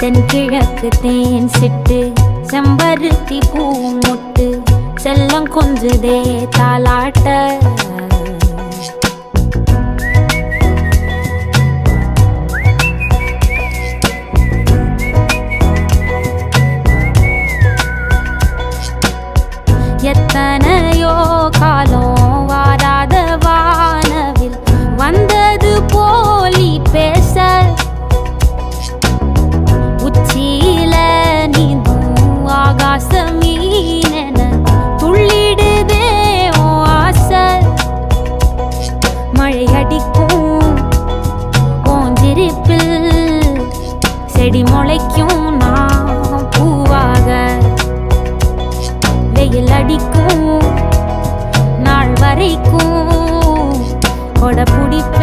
தென்கிழக்கு தேன் சிட்டு செம்பருத்தி பூ முட்டு செல்லம் கொஞ்சுதே தாலாட்ட எத்தனையோ காலம் வாராத வானவில் வந்தது போலி பேச உச்சியில நீந்தும் ஆகாச மீனென துள்ளிடுதே ஆசை மழை அடிக்கும் ஓஞ்சிருப்பில் செடி முளைக்கும் நான் பூவாக வெயில் அடிக்கும் நாள் வரைக்கும் கொடை பிடிப்ப